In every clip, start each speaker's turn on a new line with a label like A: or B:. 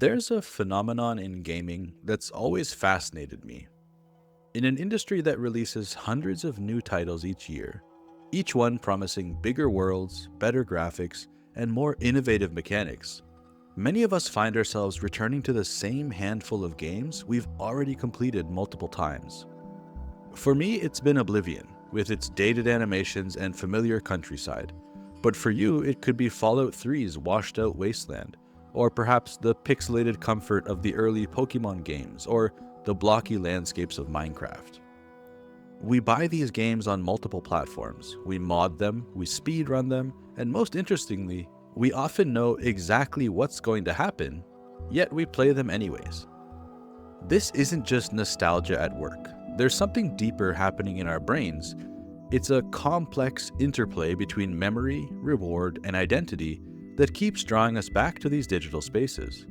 A: There's a phenomenon in gaming that's always fascinated me. In an industry that releases hundreds of new titles each year, each one promising bigger worlds, better graphics, and more innovative mechanics, many of us find ourselves returning to the same handful of games we've already completed multiple times. For me, it's been Oblivion, with its dated animations and familiar countryside. But for you, it could be Fallout 3's washed out wasteland, or perhaps the pixelated comfort of the early Pokemon games, or the blocky landscapes of Minecraft. We buy these games on multiple platforms, we mod them, we speedrun them, and most interestingly, we often know exactly what's going to happen, yet we play them anyways. This isn't just nostalgia at work. There's something deeper happening in our brains. It's a complex interplay between memory, reward, and identity that keeps drawing us back to these digital spaces.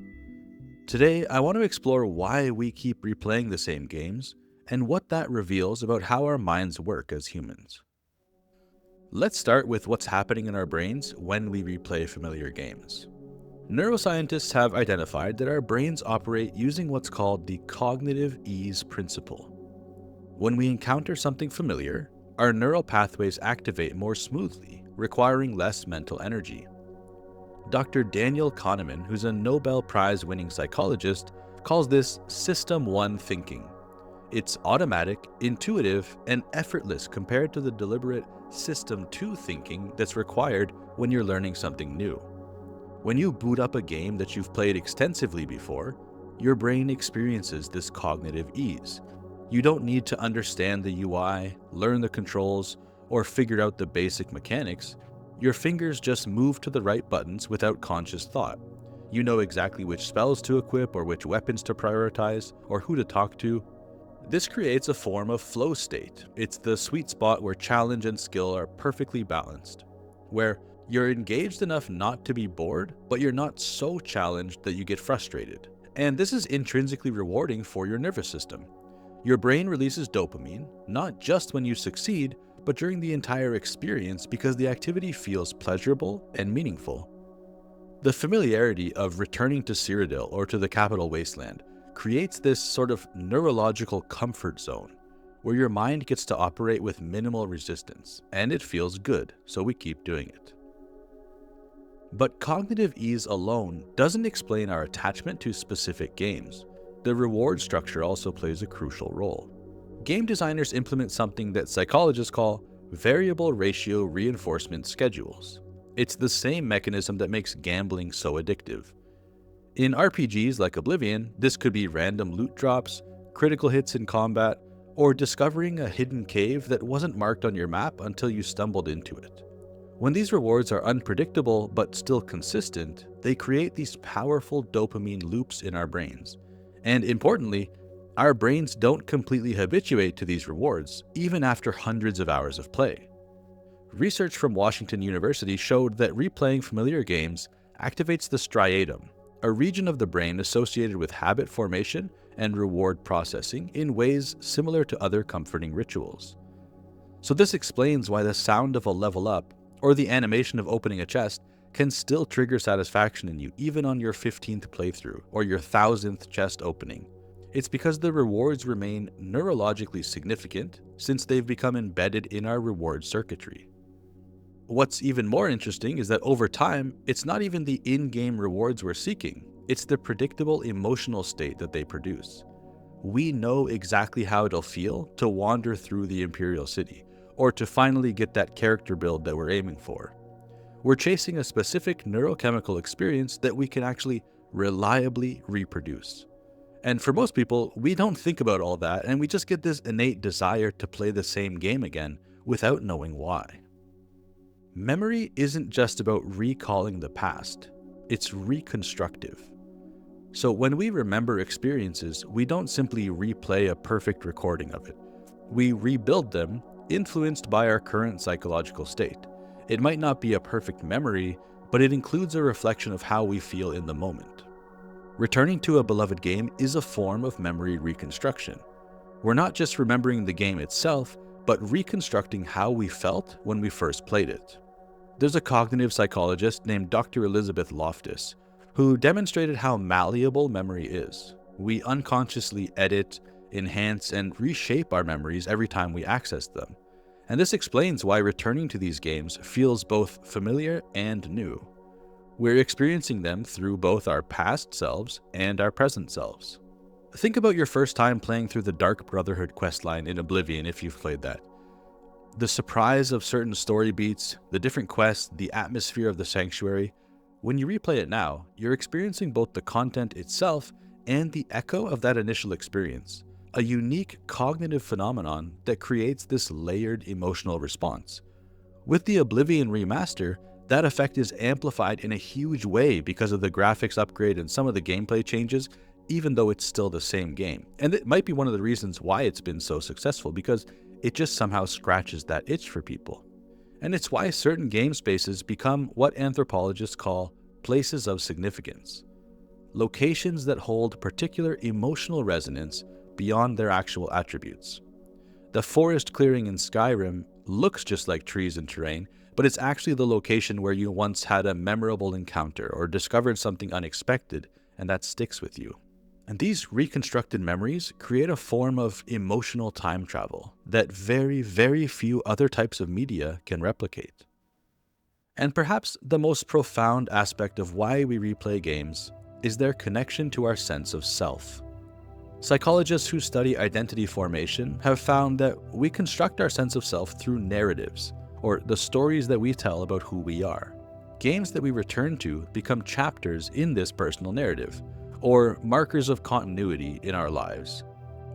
A: Today, I want to explore why we keep replaying the same games and what that reveals about how our minds work as humans. Let's start with what's happening in our brains when we replay familiar games. Neuroscientists have identified that our brains operate using what's called the cognitive ease principle. When we encounter something familiar, our neural pathways activate more smoothly, requiring less mental energy. Dr. Daniel Kahneman, who's a Nobel Prize-winning psychologist, calls this System 1 thinking. It's automatic, intuitive, and effortless compared to the deliberate System 2 thinking that's required when you're learning something new. When you boot up a game that you've played extensively before, your brain experiences this cognitive ease. You don't need to understand the UI, learn the controls, or figure out the basic mechanics. Your fingers just move to the right buttons without conscious thought. You know exactly which spells to equip or which weapons to prioritize or who to talk to. This creates a form of flow state. It's the sweet spot where challenge and skill are perfectly balanced, where you're engaged enough not to be bored, but you're not so challenged that you get frustrated. And this is intrinsically rewarding for your nervous system. Your brain releases dopamine, not just when you succeed, but during the entire experience because the activity feels pleasurable and meaningful. The familiarity of returning to Cyrodiil or to the Capital Wasteland creates this sort of neurological comfort zone, where your mind gets to operate with minimal resistance, and it feels good, so we keep doing it. But cognitive ease alone doesn't explain our attachment to specific games. The reward structure also plays a crucial role. Game designers implement something that psychologists call variable ratio reinforcement schedules. It's the same mechanism that makes gambling so addictive. In RPGs like Oblivion, this could be random loot drops, critical hits in combat, or discovering a hidden cave that wasn't marked on your map until you stumbled into it. When these rewards are unpredictable but still consistent, they create these powerful dopamine loops in our brains. And importantly, our brains don't completely habituate to these rewards, even after hundreds of hours of play. Research from Washington University showed that replaying familiar games activates the striatum, a region of the brain associated with habit formation and reward processing in ways similar to other comforting rituals. So this explains why the sound of a level up, or the animation of opening a chest, can still trigger satisfaction in you even on your 15th playthrough or your 1000th chest opening. It's because the rewards remain neurologically significant since they've become embedded in our reward circuitry. What's even more interesting is that over time, it's not even the in-game rewards we're seeking, it's the predictable emotional state that they produce. We know exactly how it'll feel to wander through the Imperial City, or to finally get that character build that we're aiming for. We're chasing a specific neurochemical experience that we can actually reliably reproduce. And for most people, we don't think about all that, and we just get this innate desire to play the same game again without knowing why. Memory isn't just about recalling the past, it's reconstructive. So when we remember experiences, we don't simply replay a perfect recording of it. We rebuild them, influenced by our current psychological state. It might not be a perfect memory, but it includes a reflection of how we feel in the moment. Returning to a beloved game is a form of memory reconstruction. We're not just remembering the game itself, but reconstructing how we felt when we first played it. There's a cognitive psychologist named Dr. Elizabeth Loftus who demonstrated how malleable memory is. We unconsciously edit, enhance, and reshape our memories every time we access them. And this explains why returning to these games feels both familiar and new. We're experiencing them through both our past selves and our present selves. Think about your first time playing through the Dark Brotherhood questline in Oblivion if you've played that. The surprise of certain story beats, the different quests, the atmosphere of the sanctuary. When you replay it now, you're experiencing both the content itself and the echo of that initial experience, a unique cognitive phenomenon that creates this layered emotional response. With the Oblivion remaster, that effect is amplified in a huge way because of the graphics upgrade and some of the gameplay changes, even though it's still the same game. And it might be one of the reasons why it's been so successful, because it just somehow scratches that itch for people. And it's why certain game spaces become what anthropologists call places of significance. Locations that hold particular emotional resonance beyond their actual attributes. The forest clearing in Skyrim looks just like trees and terrain, but it's actually the location where you once had a memorable encounter or discovered something unexpected, and that sticks with you. And these reconstructed memories create a form of emotional time travel that very, very few other types of media can replicate. And perhaps the most profound aspect of why we replay games is their connection to our sense of self. Psychologists who study identity formation have found that we construct our sense of self through narratives, or the stories that we tell about who we are. Games that we return to become chapters in this personal narrative, or markers of continuity in our lives.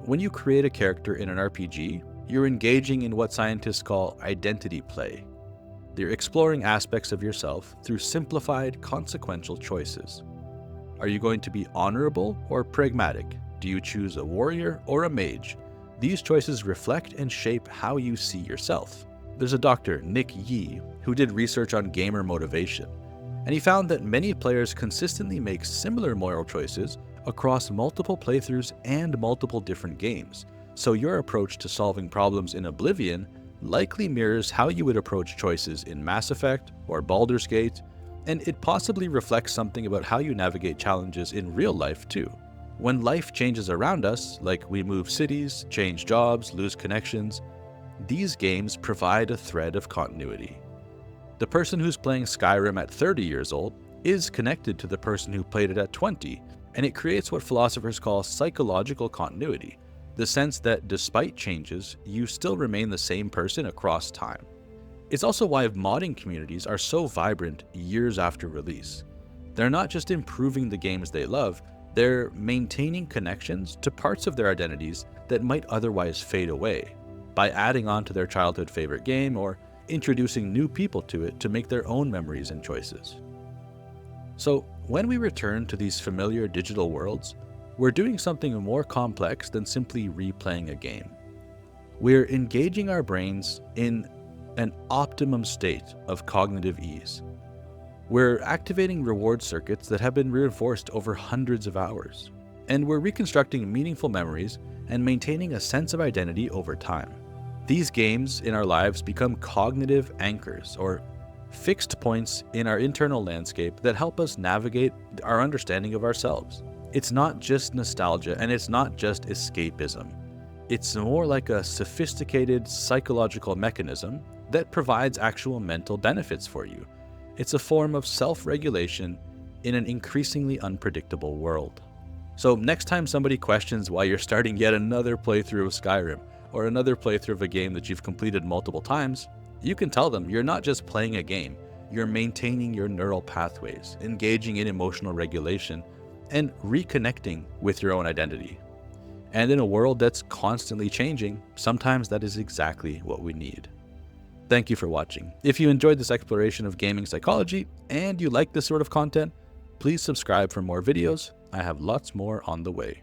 A: When you create a character in an RPG, you're engaging in what scientists call identity play. You're exploring aspects of yourself through simplified, consequential choices. Are you going to be honorable or pragmatic? Do you choose a warrior or a mage? These choices reflect and shape how you see yourself. There's a doctor, Nick Yee, who did research on gamer motivation, and he found that many players consistently make similar moral choices across multiple playthroughs and multiple different games. So your approach to solving problems in Oblivion likely mirrors how you would approach choices in Mass Effect or Baldur's Gate, and it possibly reflects something about how you navigate challenges in real life too. When life changes around us, like we move cities, change jobs, lose connections, these games provide a thread of continuity. The person who's playing Skyrim at 30 years old is connected to the person who played it at 20, and it creates what philosophers call psychological continuity, the sense that despite changes, you still remain the same person across time. It's also why modding communities are so vibrant years after release. They're not just improving the games they love, they're maintaining connections to parts of their identities that might otherwise fade away, by adding on to their childhood favorite game or introducing new people to it to make their own memories and choices. So when we return to these familiar digital worlds, we're doing something more complex than simply replaying a game. We're engaging our brains in an optimum state of cognitive ease. We're activating reward circuits that have been reinforced over hundreds of hours, and we're reconstructing meaningful memories and maintaining a sense of identity over time. These games in our lives become cognitive anchors, or fixed points in our internal landscape that help us navigate our understanding of ourselves. It's not just nostalgia, and it's not just escapism. It's more like a sophisticated psychological mechanism that provides actual mental benefits for you. It's a form of self-regulation in an increasingly unpredictable world. So next time somebody questions why you're starting yet another playthrough of Skyrim, or another playthrough of a game that you've completed multiple times, you can tell them you're not just playing a game, you're maintaining your neural pathways, engaging in emotional regulation, and reconnecting with your own identity. And in a world that's constantly changing, sometimes that is exactly what we need. Thank you for watching. If you enjoyed this exploration of gaming psychology and you like this sort of content, please subscribe for more videos. I have lots more on the way.